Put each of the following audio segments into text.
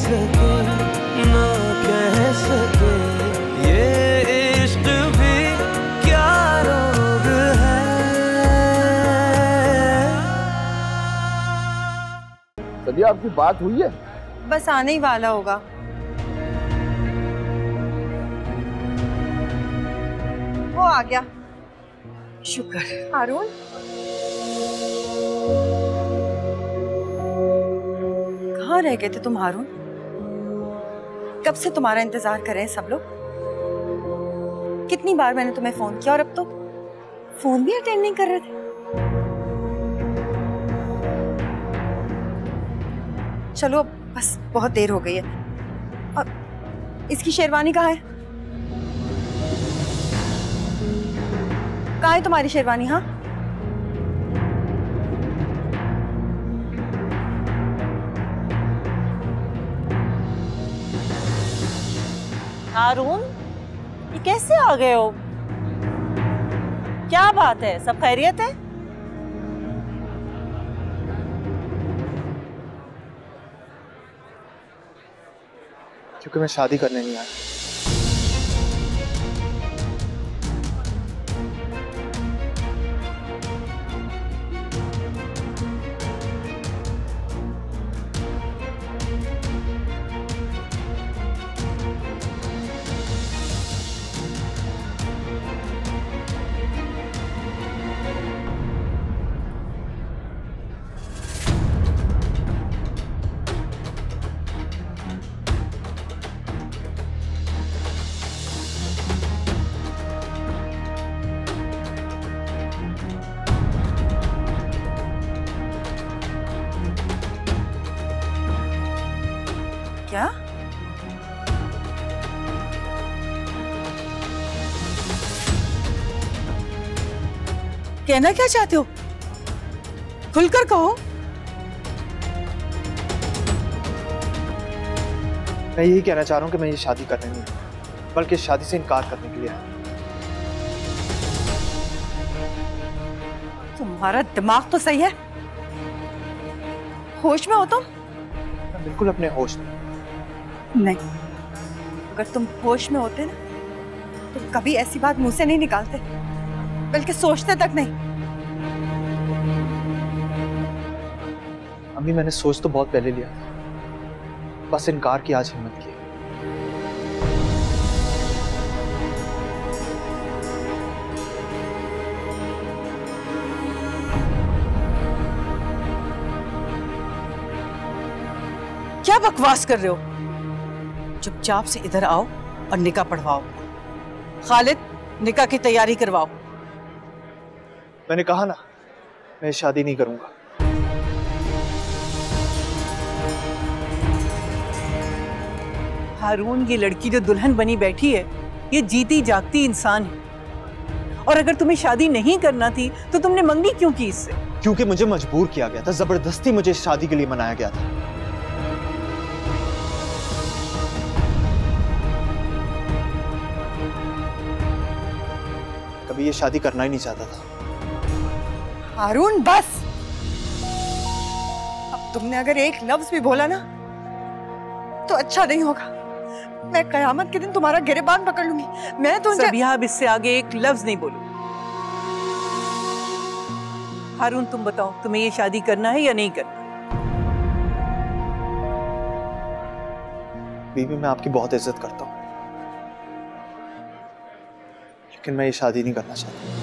सके ना कह सके, ये इश्क भी क्या रोग है। सदिया, आपकी बात हुई है? बस आने ही वाला होगा। वो आ गया। शुक्र। हारून, कहाँ रह गए थे तुम हारून? कब से तुम्हारा इंतजार कर रहे हैं सब लोग। कितनी बार मैंने तुम्हें फोन किया और अब तो फोन भी अटेंड नहीं कर रहे थे। चलो बस बहुत देर हो गई है। और इसकी शेरवानी कहाँ है? कहाँ है तुम्हारी शेरवानी? हाँ, हारून, ये कैसे आ गए हो? क्या बात है, सब खैरियत है? क्योंकि मैं शादी करने नहीं आया। क्या? कहना क्या चाहते हो? खुलकर कहो। मैं यही कहना चाह रहा हूँ कि मैं ये शादी करने नहीं, बल्कि शादी से इनकार करने के लिए आया। तुम्हारा दिमाग तो सही है। होश में हो तुम? मैं बिल्कुल अपने होश में। नहीं, अगर तुम होश में होते ना तो कभी ऐसी बात मुंह से नहीं निकालते, बल्कि सोचते तक नहीं। अम्मी, मैंने सोच तो बहुत पहले लिया था, बस इनकार की आज हिम्मत की। क्या बकवास कर रहे हो? चुपचाप से इधर आओ और निकाह पढ़वाओ। खालिद, निकाह की तैयारी करवाओ। मैंने कहा ना, मैं शादी नहीं करूंगा। हारून, ये लड़की जो दुल्हन बनी बैठी है, ये जीती जागती इंसान है। और अगर तुम्हें शादी नहीं करना थी तो तुमने मंगनी क्यों की इससे? क्योंकि मुझे मजबूर किया गया था, जबरदस्ती मुझे इस शादी के लिए मनाया गया था। कभी ये शादी करना ही नहीं चाहता था। हारून, बस। अब तुमने अगर एक लफ्ज भी बोला ना तो अच्छा नहीं होगा। मैं कयामत के दिन तुम्हारा गिरेबान पकड़ लूंगी। मैं तो सबिहा, अब इससे आगे एक लफ्ज नहीं बोलूं। हारून, तुम बताओ, तुम्हें ये शादी करना है या नहीं करना? बीबी, मैं आपकी बहुत इज्जत करता हूँ, लेकिन मैं ये शादी नहीं करना चाहता।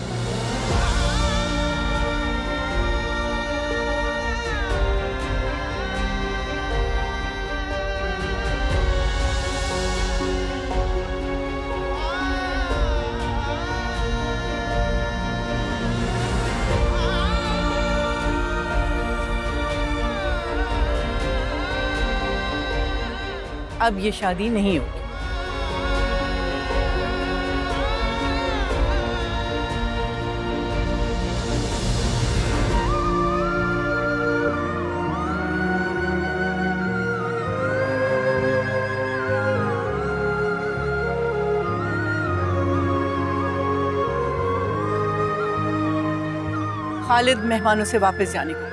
अब ये शादी नहीं होगी। खालिद, मेहमानों से वापस जाने को।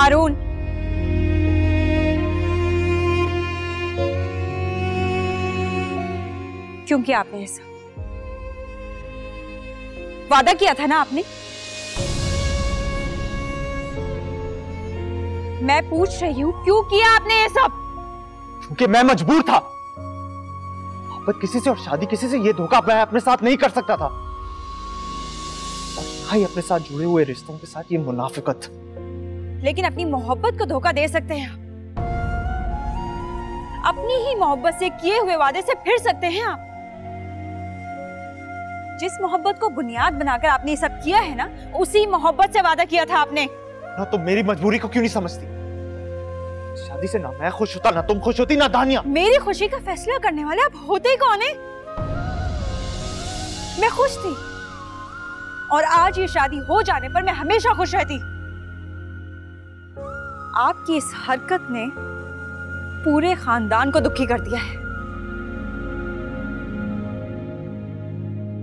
हारून, क्यों किया आपने ऐसा? वादा किया था ना आपने। मैं पूछ रही हूं क्यों किया आपने ये सब? क्योंकि मैं मजबूर था। मोहब्बत किसी से और शादी किसी से, ये धोखा मैं अपने साथ नहीं कर सकता था। और ना ही अपने साथ जुड़े हुए रिश्तों के साथ ये मुनाफिकत। लेकिन अपनी मोहब्बत को धोखा दे सकते हैं आप। अपनी ही मोहब्बत से किए हुए वादे से फिर सकते हैं आप। जिस मोहब्बत को बुनियाद बनाकर आपने ये सब किया है ना, उसी मोहब्बत से वादा किया था आपने। ना तुम मेरी मजबूरी को क्यों नहीं समझती? शादी से ना मैं खुश होता, ना तुम खुश होती, ना दानिया। मेरी खुशी का फैसला करने वाले आप होते ही कौन है? मैं खुश थी और आज ये शादी हो जाने पर मैं हमेशा खुश रहती। आपकी इस हरकत ने पूरे खानदान को दुखी कर दिया है।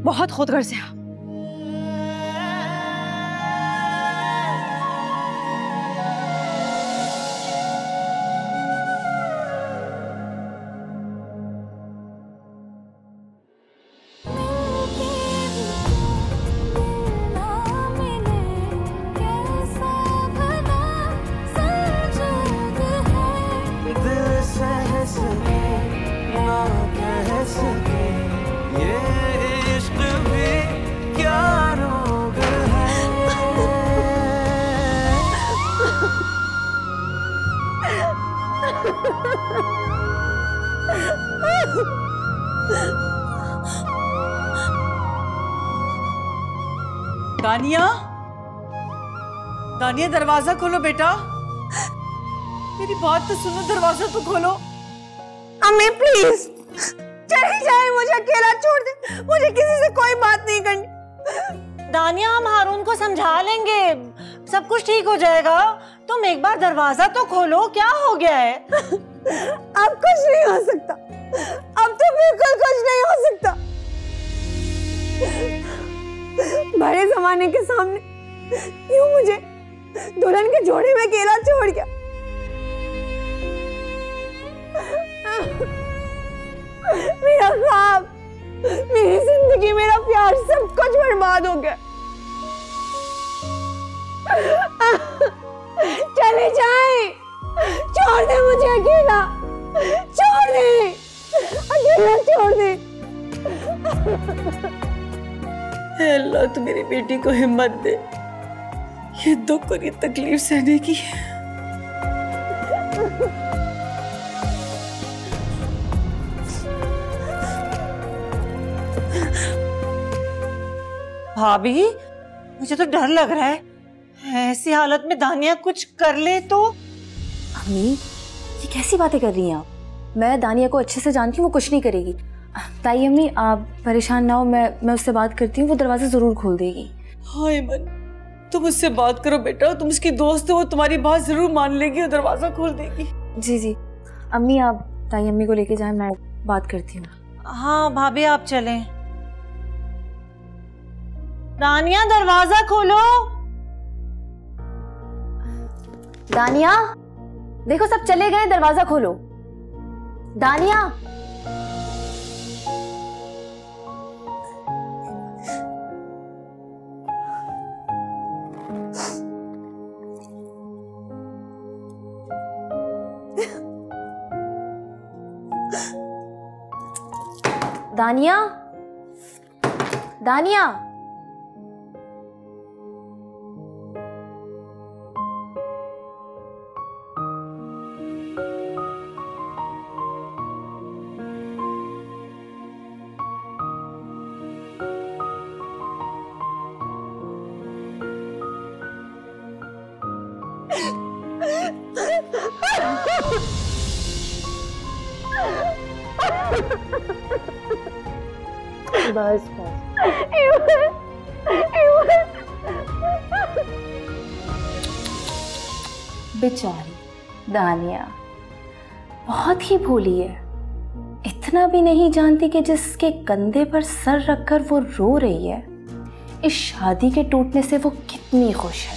बहुत खुदगर्ज है आप। दानिया, दानिया दरवाजा खोलो बेटा। मेरी बात तो सुनो, दरवाजा तो खोलो। अम्मी प्लीज चली जाए, मुझे अकेला छोड़ दे, मुझे किसी से कोई बात नहीं करनी। दानिया, हम हारून को समझा लेंगे, सब कुछ ठीक हो जाएगा। तुम एक बार दरवाजा तो खोलो, क्या हो गया है? अब कुछ नहीं हो सकता, अब तो बिल्कुल कुछ नहीं हो सकता। बड़े जमाने के सामने यूं मुझे दुल्हन के जोड़े में अकेला छोड़ गया। मेरा ख्वाब, मेरी जिंदगी, मेरा प्यार, सब कुछ बर्बाद हो गया। चले जाए, छोड़ दे मुझे अकेला, छोड़ दे, अकेला छोड़ दे। अल्लाह तू मेरी बेटी को हिम्मत दे, ये दुख और ये तकलीफ सहने की। भाभी, मुझे तो डर लग रहा है, ऐसी हालत में दानिया कुछ कर ले तो। अम्मी, ये कैसी बातें कर रही हैं आप? मैं दानिया को अच्छे से जानती हूँ, वो कुछ नहीं करेगी। ताई अम्मी, आप परेशान ना हो, मैं उससे बात करती हूँ, वो दरवाजा जरूर खोल देगी। हाँ इमन, तुम उससे बात करो बेटा, तुम उसकी दोस्त हो, वो तुम्हारी बात जरूर मान लेगी और दरवाजा खोल देगी। जी जी अम्मी, आप ताई अम्मी को लेके जाएं, मैं बात करती हूँ। हाँ भाभी, आप चलें। दानिया, दरवाजा खोलो। दानिया, देखो सब चले गए, दरवाजा खोलो। दानिया, दानिया, दानिया, बस बेचारी दानिया बहुत ही भोली है, इतना भी नहीं जानती कि जिसके कंधे पर सर रखकर वो रो रही है, इस शादी के टूटने से वो कितनी खुश है।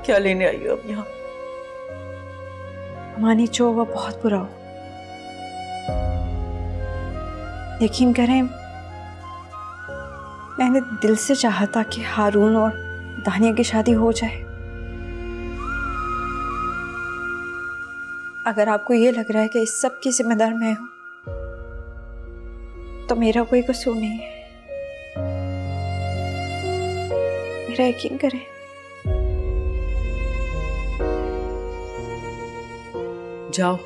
क्या लेने आई हो अब यहाँ? मानी जो वो बहुत बुरा हो। यकीन करें, मैंने दिल से चाहा था कि हारून और दानिया की शादी हो जाए। अगर आपको ये लग रहा है कि इस सब की जिम्मेदार मैं हूं, तो मेरा कोई कसूर नहीं है। मेरा यकीन करें। जाओ,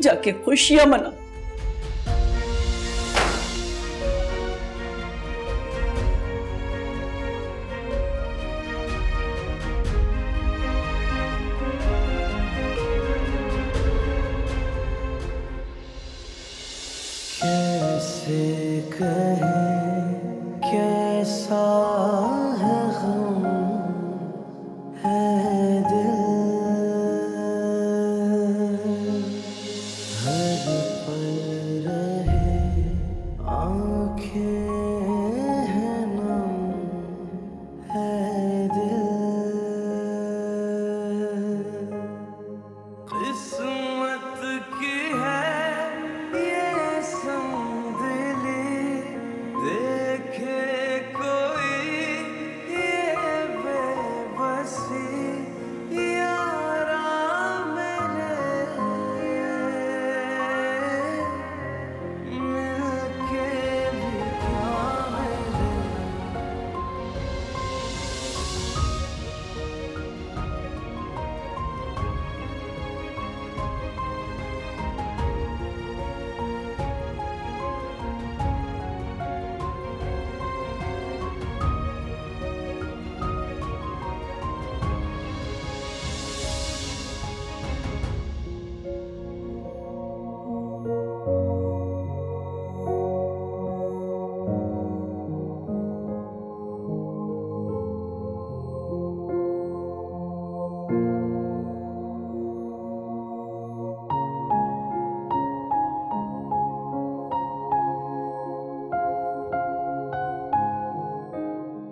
जाके खुशियां मना। कैसे कहें कैसा है गम है दिल, हर पल रहे आँखें हैं नम है दिल, किस्मत की है ये संदली, देखे कोई ये बेबसी यारा मेरे, मिलके भी क्या मेरे।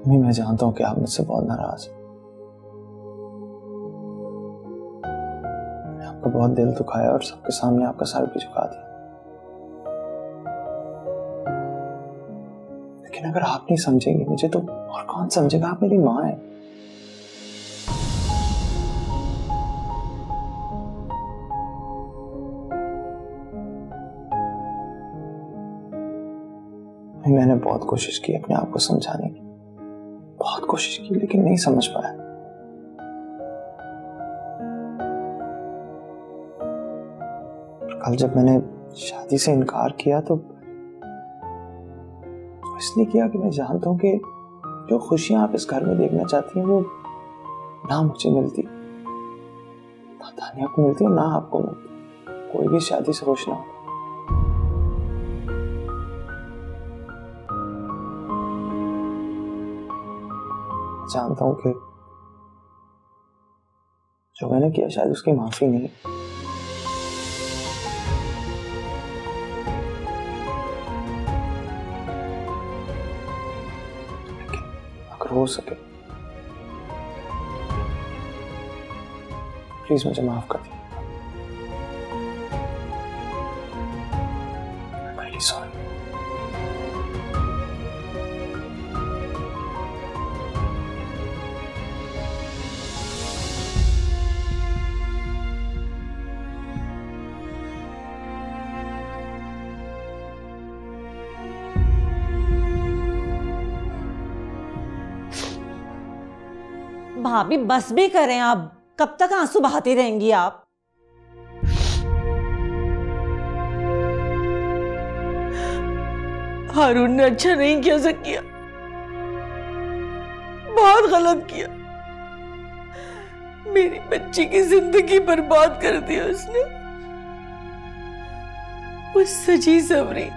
नहीं, मैं जानता हूँ कि आप मुझसे बहुत नाराज हैं। मैंने आपका बहुत दिल दुखाया और सबके सामने आपका सर भी झुका दिया। लेकिन अगर आप नहीं समझेंगे मुझे तो और कौन समझेगा? आप मेरी माँ है। मैंने बहुत कोशिश की अपने आप को समझाने की, बहुत कोशिश की, लेकिन नहीं समझ पाया। कल जब मैंने शादी से इनकार किया तो इसलिए किया कि मैं जानता हूं कि जो खुशियां आप इस घर में देखना चाहती हैं वो ना मुझे मिलती, ना तानिया को मिलती और ना आपको मिलती। कोई भी शादी से खुश ना हो। जानता हूं कि जो मैंने किया शायद उसकी माफी नहीं, लेकिन अगर हो सके प्लीज मुझे माफ कर दीजिए। सॉरी। भाभी बस भी करें आप, कब तक आंसू बहाती रहेंगी आप? हारून ने अच्छा नहीं किया ज़किया, बहुत गलत किया। मेरी बच्ची की जिंदगी बर्बाद कर दी उसने। वो सजी सवरी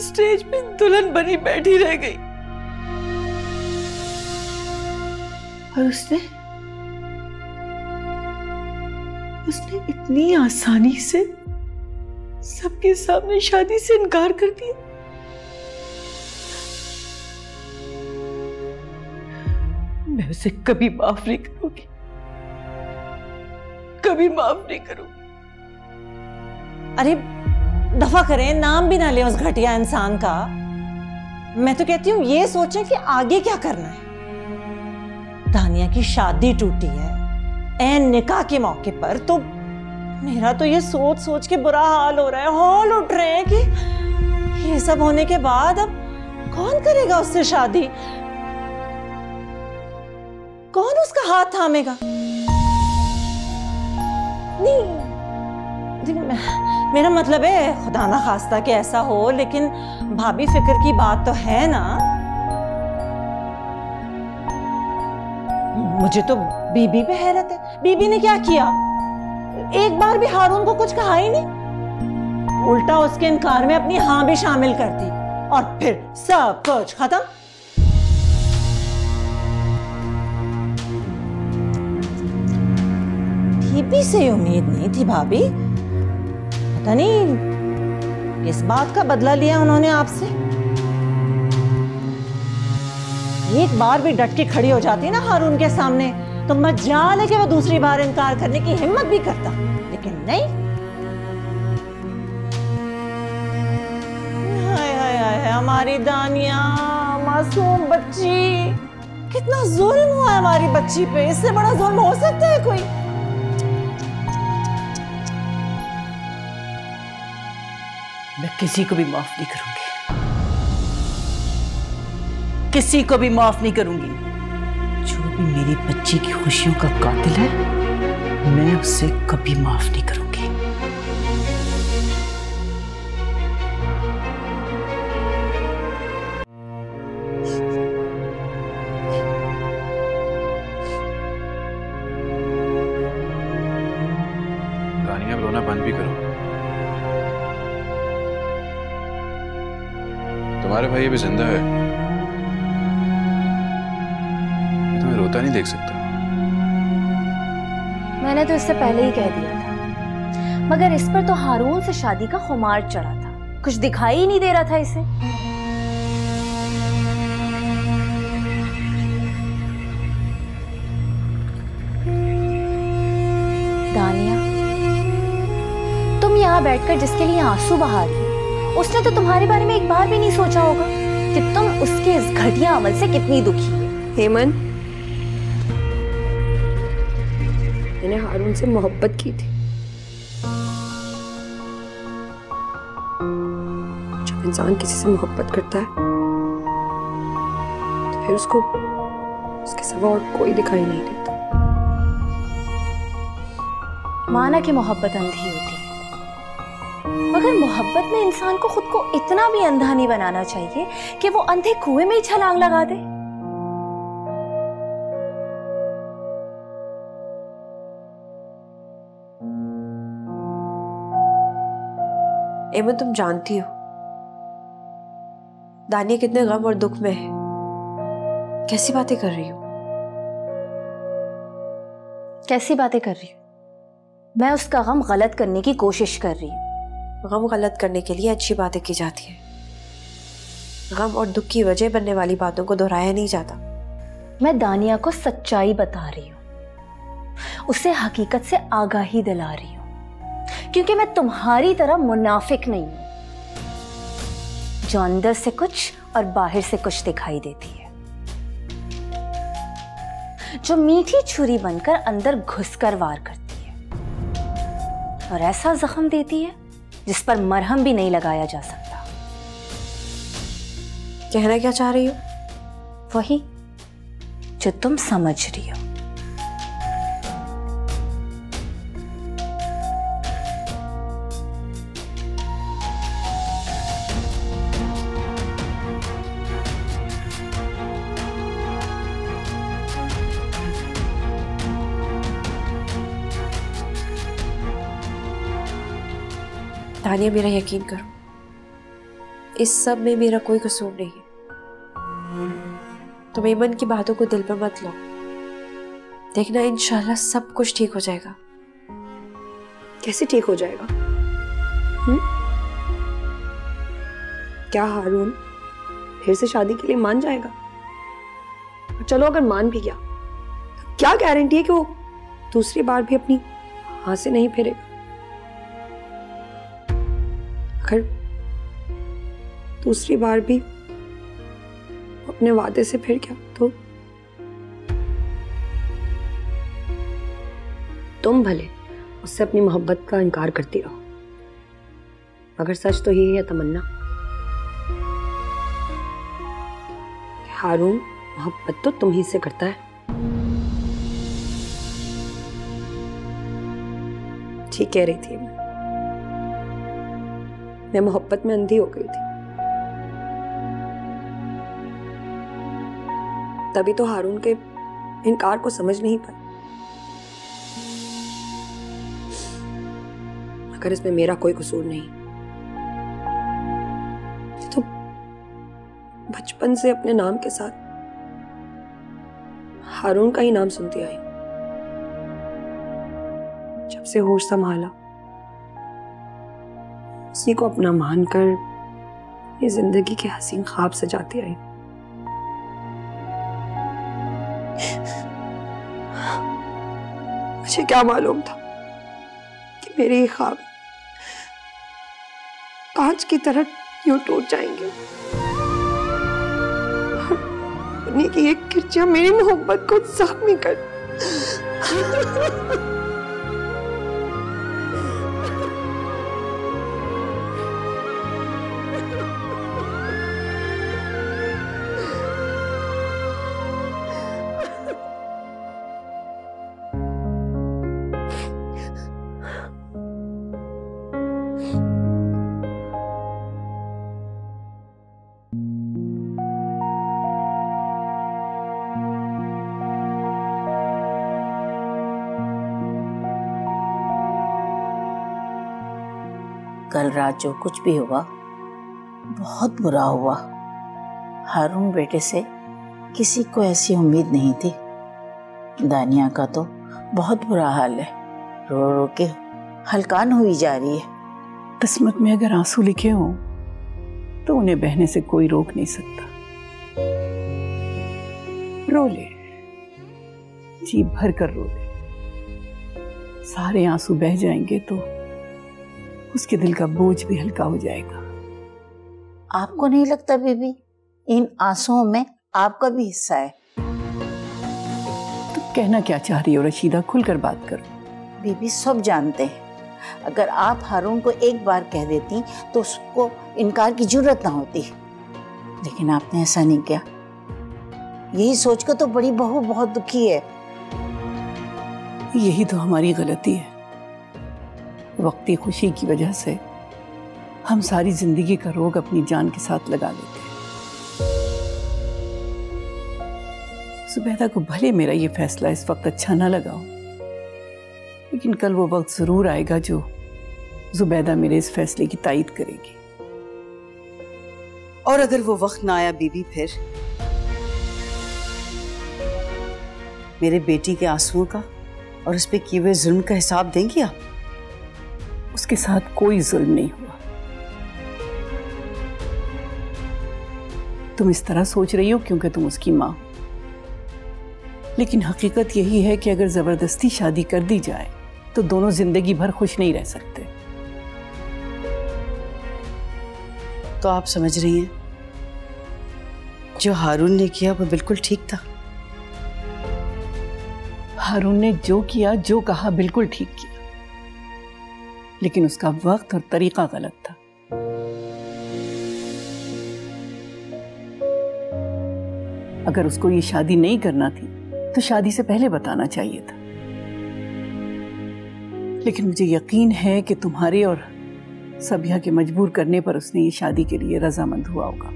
स्टेज पे दुल्हन बनी बैठी रह गई और उसने इतनी आसानी से सबके सामने शादी से इनकार कर दिया। मैं उसे कभी माफ नहीं करूंगी, कभी माफ नहीं करूंगी। अरे दफा करें, नाम भी ना लें उस घटिया इंसान का। मैं तो कहती हूँ ये सोचें कि आगे क्या करना है। दानिया की शादी टूटी है ऐन निकाह के मौके पर, तो मेरा तो ये सोच सोच के बुरा हाल हो रहा है, हौल उठ रहे हैं कि ये सब होने के बाद अब कौन करेगा उससे शादी, कौन उसका हाथ थामेगा? नहीं, मेरा मतलब है खुदा ना खास्ता कि ऐसा हो, लेकिन भाभी फिक्र की बात तो है ना। मुझे तो बीबी पे हैरत है, बीबी ने क्या किया? एक बार भी हारून को कुछ कहा ही नहीं, उल्टा उसके इनकार में अपनी हाँ भी शामिल कर दी और फिर सब कुछ खत्म। बीबी से उम्मीद नहीं थी भाभी, पता नहीं किस बात का बदला लिया उन्होंने आपसे। एक बार भी डट के खड़ी हो जाती ना हारून के सामने तो मजाल है कि वो दूसरी बार इनकार करने की हिम्मत भी करता, लेकिन नहीं। हाय हाय हाय, हमारी दानिया मासूम बच्ची, कितना जुल्म हुआ है हमारी बच्ची पे। इससे बड़ा जुल्म हो सकता है कोई? मैं किसी को भी माफ नहीं करूंगी, किसी को भी माफ नहीं करूंगी। जो भी मेरी बच्ची की खुशियों का कातिल है, मैं उसे कभी माफ नहीं करूंगी। दानिया, अब रोना बंद भी करो। तुम्हारे भाई अभी जिंदा है, मैं तुम्हें रोता नहीं देख सकता। मैंने तो इससे पहले ही कह दिया था, मगर इस पर तो हारून से शादी का खुमार चढ़ा था, कुछ दिखाई ही नहीं दे रहा था इसे। दानिया, तुम यहाँ बैठकर जिसके लिए आंसू बहा रही हो, उसने तो तुम्हारे बारे में एक बार भी नहीं सोचा होगा कि तुम उसके इस घटिया अमल से कितनी दुखी हो। हेमन, मैंने हारून से मोहब्बत की थी। जब इंसान किसी से मोहब्बत करता है तो फिर उसको उसके सिवा और कोई दिखाई नहीं देता। माना कि मोहब्बत अंधी होती है, मगर मोहब्बत में इंसान को खुद को इतना भी अंधा नहीं बनाना चाहिए कि वो अंधे कुएं में ही छलांग लगा दे। एमन, तुम जानती हो दानिया कितने गम और दुख में है। कैसी बातें कर रही हो? कैसी बातें कर रही हूँ? मैं उसका गम गलत करने की कोशिश कर रही हूँ। गम गलत करने के लिए अच्छी बातें की जाती है, गम और दुख की वजह बनने वाली बातों को दोहराया नहीं जाता। मैं दानिया को सच्चाई बता रही हूँ, उसे हकीकत से आगाही दिला रही हूँ, क्योंकि मैं तुम्हारी तरह मुनाफिक नहीं हूं जो अंदर से कुछ और बाहर से कुछ दिखाई देती है, जो मीठी छुरी बनकर अंदर घुसकर वार करती है और ऐसा जख्म देती है जिस पर मरहम भी नहीं लगाया जा सकता। कहना क्या चाह रही हो? वही जो तुम समझ रही हो। तानिया, मेरा यकीन करो, इस सब में मेरा कोई कसूर नहीं है। तुम ईमन की बातों को दिल पर मत लो। देखना इंशाल्लाह सब कुछ ठीक हो जाएगा। कैसे ठीक हो जाएगा? क्या हारून फिर से शादी के लिए मान जाएगा? और चलो अगर मान भी गया तो क्या गारंटी है कि वो दूसरी बार भी अपनी हाथ से नहीं फेरेगा? अगर दूसरी बार भी अपने वादे से फिर गया तो तुम भले उससे अपनी मोहब्बत का इनकार करती रहो, मगर सच तो यही है तमन्ना, हारून मोहब्बत तो तुम ही से करता है। ठीक कह रही थी मैं मोहब्बत में अंधी हो गई थी, तभी तो हारून के इनकार को समझ नहीं पाई। मगर इसमें मेरा कोई कसूर नहीं। तो बचपन से अपने नाम के साथ हारून का ही नाम सुनती आई। जब से होश संभाला उसी को अपना मानकर ये जिंदगी के हसीन ख्वाब सजाती आई। मुझे क्या मालूम था कि मेरे ये ख्वाब कांच की तरह यूं टूट जाएंगे। उन्हीं की एक किरचिया मेरी मोहब्बत को जख्मी कर कल रात जो कुछ भी हुआ बहुत बुरा हुआ। हारून बेटे से किसी को ऐसी उम्मीद नहीं थी। दानिया का तो बहुत बुरा हाल है, रो रो के हलकान हुई जा रही है। किस्मत में अगर आंसू लिखे हों तो उन्हें बहने से कोई रोक नहीं सकता। रो ले, जी भर कर रो ले, सारे आंसू बह जाएंगे तो उसके दिल का बोझ भी हल्का हो जाएगा। आपको नहीं लगता बीबी इन आंसुओं में आपका भी हिस्सा है? तुम कहना क्या चाह रही हो रशीदा? खुलकर बात करो। बीबी सब जानते हैं, अगर आप हारून को एक बार कह देती तो उसको इनकार की जरूरत ना होती, लेकिन आपने ऐसा नहीं किया। यही सोचकर तो बड़ी बहू बहुत दुखी है। यही तो हमारी गलती है। वक्ती खुशी की वजह से हम सारी जिंदगी का रोग अपनी जान के साथ लगा लेते हैं। सुबैदा को भले मेरा ये फैसला इस वक्त अच्छा ना लगा हो, लेकिन कल वो वक्त जरूर आएगा जो जुबैदा मेरे इस फैसले की तायीद करेगी। और अगर वो वक्त ना आया बीबी, फिर मेरे बेटी के आंसुओं का और उस पे किए हुए जुल्म का हिसाब देंगी आप? उसके साथ कोई जुल्म नहीं हुआ। तुम इस तरह सोच रही हो क्योंकि तुम उसकी मां हो, लेकिन हकीकत यही है कि अगर जबरदस्ती शादी कर दी जाए तो दोनों जिंदगी भर खुश नहीं रह सकते। तो आप समझ रही हैं जो हारून ने किया वो बिल्कुल ठीक था? हारून ने जो किया, जो कहा, बिल्कुल ठीक किया, लेकिन उसका वक्त और तरीका गलत था। अगर उसको ये शादी नहीं करना थी तो शादी से पहले बताना चाहिए था। लेकिन मुझे यकीन है कि तुम्हारे और सबिया के मजबूर करने पर उसने ये शादी के लिए रजामंद हुआ होगा,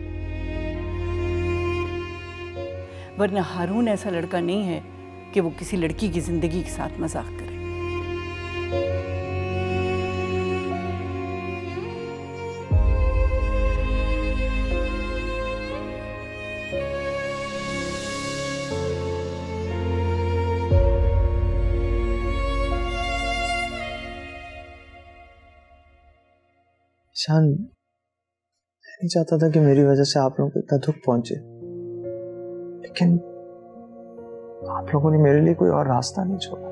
वरना हारून ऐसा लड़का नहीं है कि वो किसी लड़की की जिंदगी के साथ मजाक करे। जान, मैं नहीं चाहता था कि मेरी वजह से आप लोगों को इतना दुख पहुंचे, लेकिन आप लोगों ने मेरे लिए कोई और रास्ता नहीं छोड़ा।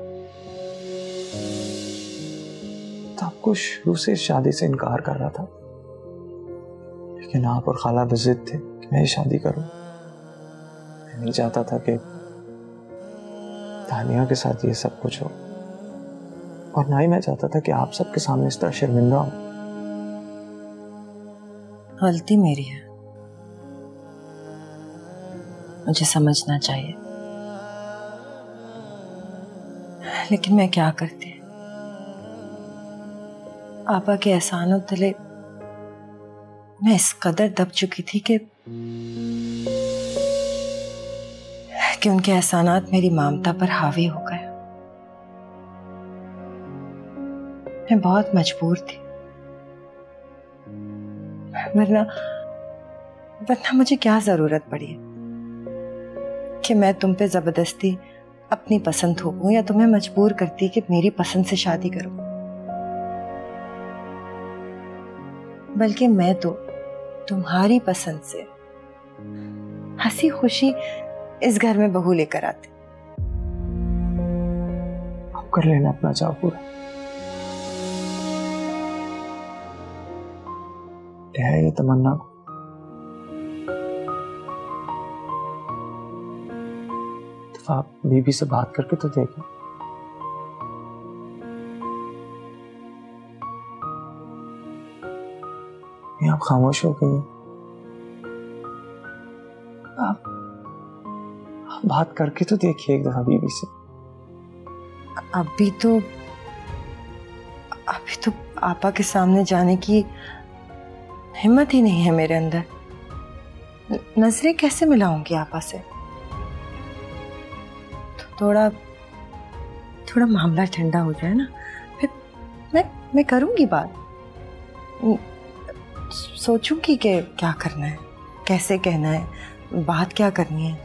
तो आपको शुरू से शादी से इनकार कर रहा था, लेकिन आप और खाला बजिद थे कि मैं शादी करूं। मैं नहीं चाहता था कि तानिया के साथ ये सब कुछ हो, और ना ही मैं चाहता था कि आप सबके सामने इस तरह शर्मिंदा हो। गलती मेरी है, मुझे समझना चाहिए, लेकिन मैं क्या करती। आपा के एहसानों तले मैं इस कदर दब चुकी थी कि उनके एहसानात मेरी ममता पर हावी हो गए। मैं बहुत मजबूर थी, वरना मुझे क्या जरूरत पड़ी कि मैं तुम पे जबरदस्ती अपनी पसंद थोपूं या तुम्हें मजबूर करती कि मेरी पसंद से शादी करो। बल्कि मैं तो तुम्हारी पसंद से हंसी खुशी इस घर में बहू लेकर आती। आप कर लेना अपना चाव पूरा। क्या है ये तमन्ना को? तो आप बीबी से बात करके तो देखें। आप खामोश हो गई। आप बात करके तो देखिए एक दफा बीबी से। अभी तो आपा के सामने जाने की हिम्मत ही नहीं है मेरे अंदर। नजरें कैसे मिलाऊंगी आपा से? थोड़ा मामला ठंडा हो जाए ना, फिर मैं करूंगी बात, सोचूंगी कि क्या करना है, कैसे कहना है, बात क्या करनी है।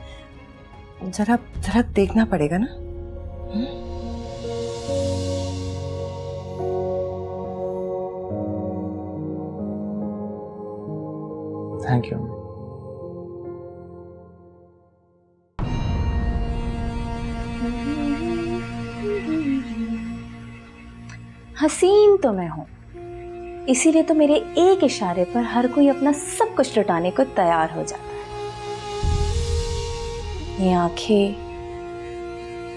जरा देखना पड़ेगा ना। Thank you. हसीन तो मैं हूं, इसीलिए तो मेरे एक इशारे पर हर कोई अपना सब कुछ लुटाने को तैयार हो जाता है। ये आंखें,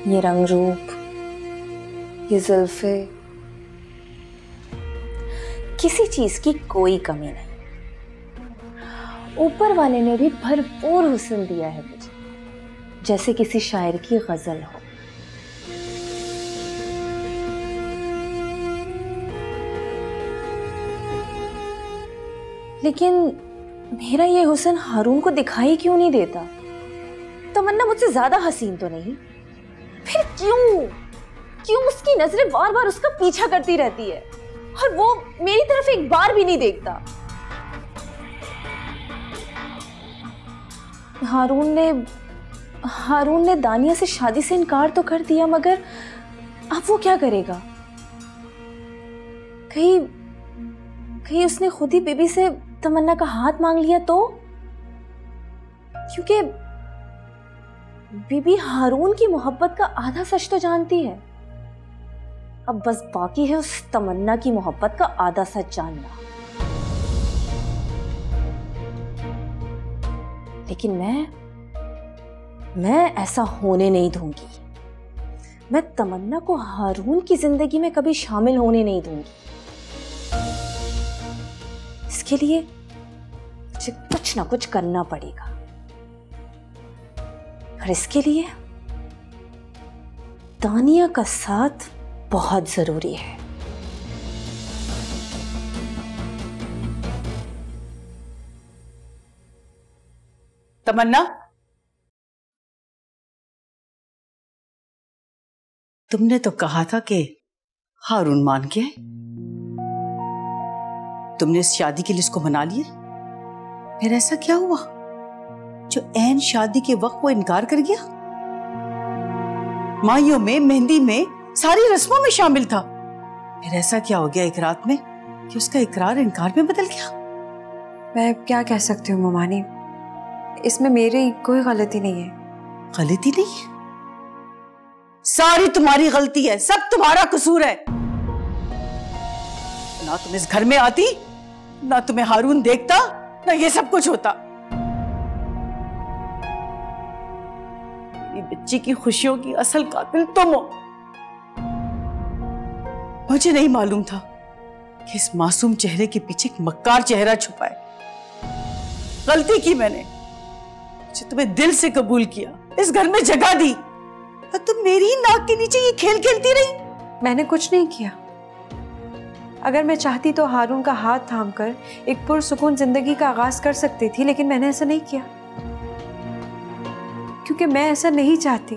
ये रंग रूप, ये जुल्फे, किसी चीज की कोई कमी नहीं। ऊपर वाले ने भी भरपूर हुस्न दिया है मुझे, जैसे किसी शायर की गजल हो। लेकिन मेरा ये हुस्न हारून को दिखाई क्यों नहीं देता? तमन्ना मुझसे ज्यादा हसीन तो नहीं, फिर क्यों उसकी नजरें बार बार उसका पीछा करती रहती है और वो मेरी तरफ एक बार भी नहीं देखता? हारून ने दानिया से शादी से इनकार तो कर दिया, मगर अब वो क्या करेगा? कहीं उसने खुद ही बीबी से तमन्ना का हाथ मांग लिया तो? क्योंकि बीबी हारून की मोहब्बत का आधा सच तो जानती है। अब बस बाकी है उस तमन्ना की मोहब्बत का आधा सच जानना। लेकिन मैं ऐसा होने नहीं दूंगी। मैं तमन्ना को हारून की जिंदगी में कभी शामिल होने नहीं दूंगी। इसके लिए मुझे कुछ ना कुछ करना पड़ेगा, और इसके लिए दानिया का साथ बहुत जरूरी है। तमन्ना, तुमने तो कहा था कि हारून मान गया है। तुमने इस शादी के लिए इसको मना लिया, फिर ऐसा क्या हुआ जो ऐन शादी के वक्त वो इनकार कर गया? माइयों में, मेहंदी में, सारी रस्मों में शामिल था, फिर ऐसा क्या हो गया एक रात में कि उसका इकरार इनकार में बदल गया। मैं क्या कह सकती हूँ ममानी, इसमें मेरी कोई गलती नहीं है। गलती नहीं है? सारी तुम्हारी गलती है, सब तुम्हारा कसूर है। ना तुम इस घर में आती, ना तुम्हें हारून देखता, ना ये सब कुछ होता। मेरी बच्ची की खुशियों की असल कातिल तुम हो। मुझे नहीं मालूम था कि इस मासूम चेहरे के पीछे एक मक्कार चेहरा छुपा है। गलती की मैंने, मुझे तुम्हें दिल से कबूल किया, इस घर में जगह दी, और तुम मेरी ही नाक के नीचे ये खेल खेलती रही। मैंने कुछ नहीं किया। अगर मैं चाहती तो हारून का हाथ थामकर एक पुरसुकून जिंदगी का आगाज कर सकती थी, लेकिन मैंने ऐसा नहीं किया क्योंकि मैं ऐसा नहीं चाहती।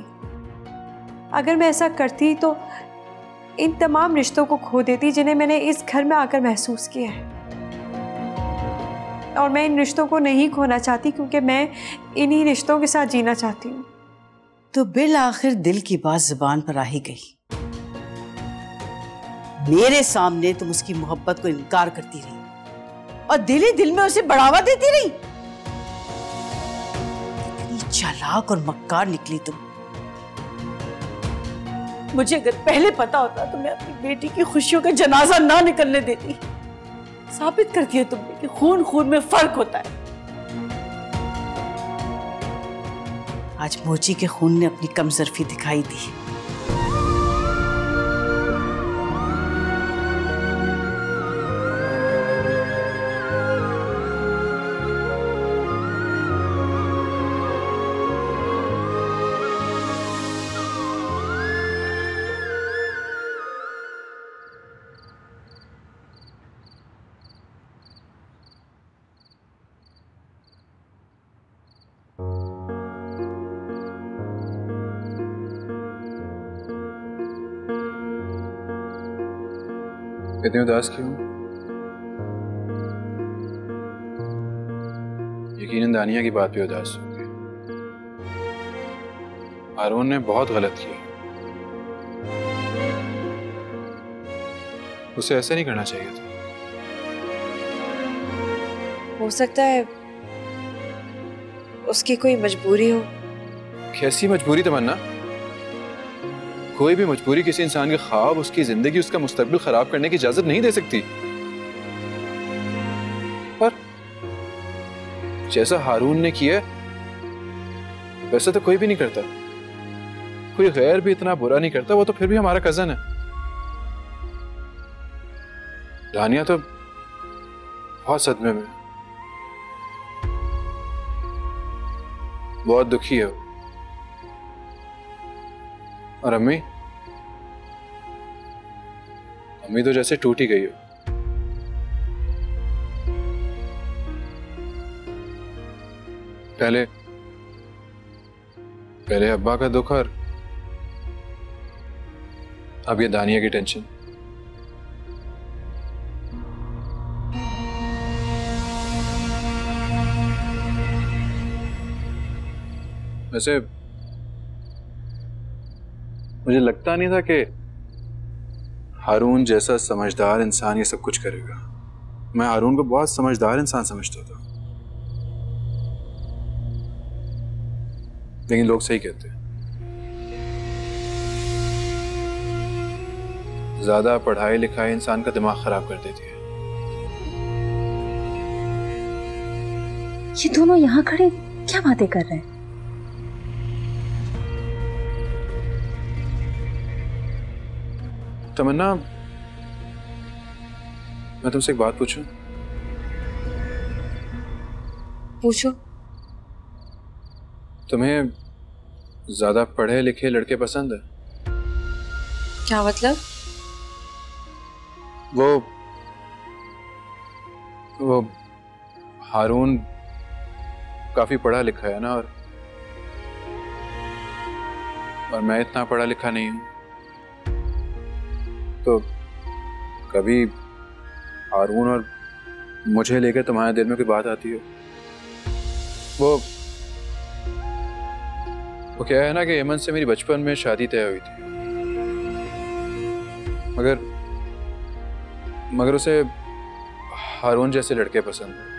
अगर मैं ऐसा करती तो इन तमाम रिश्तों को खो देती जिन्हें मैंने इस घर में आकर महसूस किया है, और मैं इन रिश्तों को नहीं खोना चाहती क्योंकि मैं इन्हीं रिश्तों के साथ जीना चाहती हूँ। तो बिल आखिर दिल की बात जुबान पर आ ही गई। मेरे सामने तुम उसकी मोहब्बत को इनकार करती रही और दिल ही दिल में उसे बढ़ावा देती रही। इतनी चालाक और मक्कार निकली तुम। मुझे अगर पहले पता होता तो मैं अपनी बेटी की खुशियों का जनाजा ना निकलने देती। साबित कर दिया तुमने कि खून खून में फर्क होता है। आज मोची के खून ने अपनी कमजोरी दिखाई दी। इतनी उदास क्यों? यकीनन दानिया की बात पे उदास होगी। हारून ने बहुत गलत किया, उसे ऐसा नहीं करना चाहिए था। हो सकता है उसकी कोई मजबूरी हो। कैसी मजबूरी तमन्ना? कोई भी मजबूरी किसी इंसान के ख्वाब, उसकी जिंदगी, उसका मुस्तकबिल खराब करने की इजाजत नहीं दे सकती। पर जैसा हारून ने किया वैसा तो कोई भी नहीं करता। कोई गैर भी इतना बुरा नहीं करता, वो तो फिर भी हमारा कजन है। दानिया तो बहुत सदमे में, बहुत दुखी है। और अम्मी तो जैसे टूट ही गई हो। पहले अब्बा का दुख और अब ये दानिया की टेंशन। वैसे मुझे लगता नहीं था कि हारून जैसा समझदार इंसान ये सब कुछ करेगा। मैं हारून को बहुत समझदार इंसान समझता था, लेकिन लोग सही कहते हैं, ज्यादा पढ़ाई लिखाई इंसान का दिमाग खराब कर देती है। ये दोनों यहाँ खड़े क्या बातें कर रहे हैं? तमन्ना, मैं तुमसे एक बात पूछूं? पूछो। तुम्हें ज्यादा पढ़े लिखे लड़के पसंद है? क्या मतलब? वो हारून काफी पढ़ा लिखा है ना, और मैं इतना पढ़ा लिखा नहीं हूं, तो कभी हारून और मुझे लेकर तुम्हारे दिल में कोई बात आती है? वो क्या है ना कि यमन से मेरी बचपन में शादी तय हुई थी, मगर उसे हारून जैसे लड़के पसंद है।